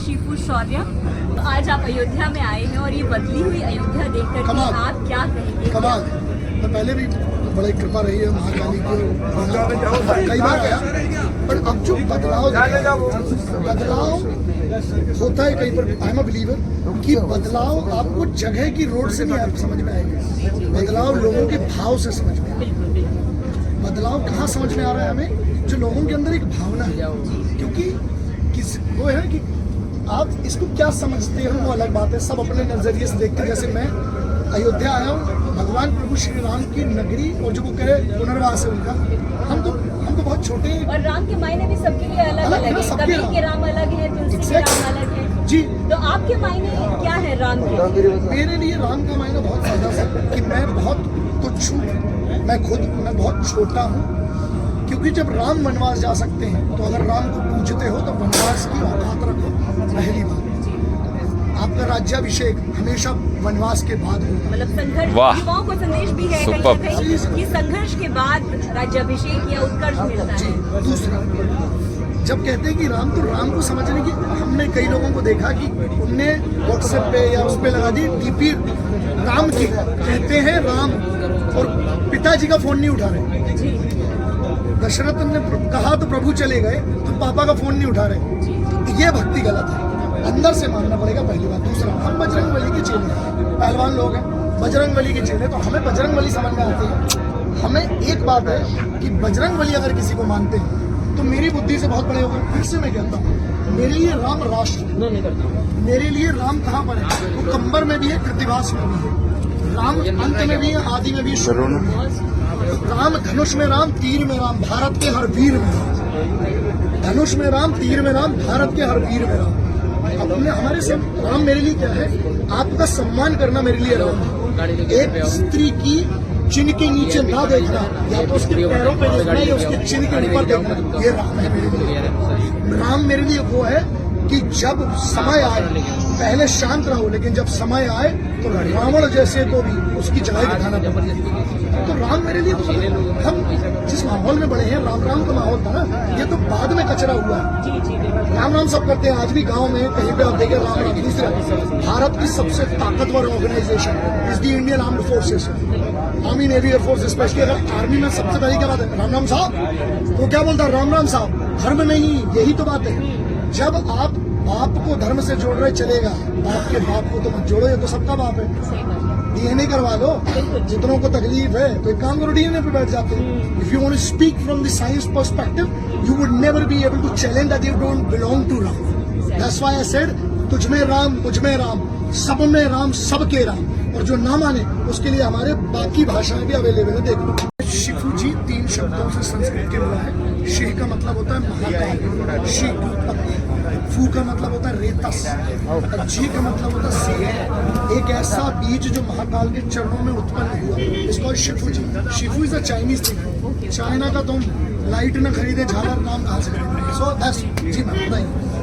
Shifu शौर्य। तो आज आप अयोध्या में आए हैं और ये बदली हुई अयोध्या देखकर के आप क्या कहेंगे? कमाल। तो पहले भी बड़ी कृपा रही है महाकाली की, कई बार आया, पर अब जो बदलाव होता है कहीं पर, आई एम अ बिलीवर कि बदलाव आपको जगह की रोड से नहीं आपको समझ में आएगा, बदलाव लोगों के भाव से समझ में आएगा। बदलाव कहाँ समझ में आ रहा है हमें? जो लोगों के अंदर एक भावना है, क्योंकि वो है कि आप इसको क्या समझते हो वो अलग बात है, सब अपने नजरिए से देखते हैं। जैसे मैं अयोध्या आया हूँ, भगवान प्रभु श्री राम की नगरी, और जो वो कहे पुनर्वास है उनका, हम तो बहुत छोटे हैं। और राम के मायने भी सबके लिए अलग अलग है, कबीर के राम अलग है, तुलसी के राम अलग है जी। तो आपके मायने क्या है राम के? मेरे लिए राम का मायना बहुत ज्यादा है कि मैं बहुत तुच्छ हूँ, मैं बहुत छोटा हूँ, क्योंकि जब राम वनवास जा सकते हैं तो अगर राम को पूजते हो तो वनवास की औकात रखो। पहली बात, आपका राज्याभिषेक हमेशा वनवास के बाद होगा। मतलब संघर्ष, युवाओं को संदेश भी है कहीं ना कहीं कि संघर्ष के बाद राज्याभिषेक या उत्कर्ष मिलता है। दूसरा, जब कहते हैं कि राम, तो राम को समझने की, हमने कई लोगों को देखा कि उनने व्हाट्सएप पे या उस पे लगा दी डीपी राम की, कहते हैं राम, और पिताजी का फोन नहीं उठा रहे। दशरथ ने कहा तो प्रभु चले गए, तो पापा का फोन नहीं उठा रहे। ये भक्ति गलत है, अंदर से मानना पड़ेगा, पहली बात। दूसरा, हम बजरंग बली के चेले, पहलवान लोग हैं, बजरंग बली के चेले, तो हमें बजरंग बली समझ में आती है। हमें एक बात है कि बजरंग बली अगर किसी को मानते हैं तो मेरी बुद्धि से बहुत बड़े होगा। फिर से मैं कहता हूँ, मेरे लिए राम राष्ट्र, मेरे लिए राम कहाँ पर है? वो कंबर में भी है, कृतिवास में भी है, राम अंत में भी है, आदि में भी है। राम धनुष में राम, तीर में राम, भारत के हर वीर में राम। धनुष में राम, तीर में राम, भारत के हर वीर में राम। अपने हमारे से राम मेरे लिए क्या है? आपका सम्मान करना मेरे लिए राम है। एक स्त्री की चिन्ह के नीचे ना देखना, या तो उसके पैरों पे देखना या उसके चिन्ह के ऊपर देखना, ये राम है मेरे लिए। राम मेरे लिए वो है कि जब समय आए, पहले शांत रहो, लेकिन जब समय आए तो रावण जैसे को भी उसकी जगह दिखाना पड़ता है। तो राम मेरे लिए, तो हम जिस माहौल में बड़े हैं, राम राम का माहौल था ना, ये तो बाद में कचरा हुआ है। राम राम सब करते हैं, आज भी गांव में कहीं पे आप देखें राम राम। दूसरा, भारत की सबसे ताकतवर organisation is the Indian armed forces, army, navy, air force specially. अगर आर्मी में सबसे पहले क्या बात है? राम राम साहब। तो क्या बोलता है? राम राम साहब। धर्म नहीं, यही तो बात है। जब आप बाप को धर्म से जोड़ रहे, चलेगा, बाप के बाप को तो मत जोड़ो, ये तो सबका बाप है। डीएनए करवा लो, जितनों को तकलीफ है तो एक काम करो, डीएनए पे बैठ जाते हैं। If you want to speak from the science perspective, you would never be able to challenge that you don't belong to Ram. That's why I said, तुझ में राम, मुझ में राम, सब में राम, सबके राम। और जो ना माने उसके लिए हमारे बाकी भाषाएं भी अवेलेबल है, देख लो। शिफू जी 3 शब्दों से संस्कृत के मिला है। शिह का मतलब होता है महाकाल, शिह की उत्पत्ति। फू का मतलब होता है रेतस, और जी का मतलब होता है सिंह। एक ऐसा बीज जो महाकाल के चरणों में उत्पन्न हुआ, इसको Shifu ji. Shifu is a Chinese thing. China का तुम लाइट न खरीदे, झालर नाम कहाँ से खरीदे? सो दैट्स जी, मैं बताइए।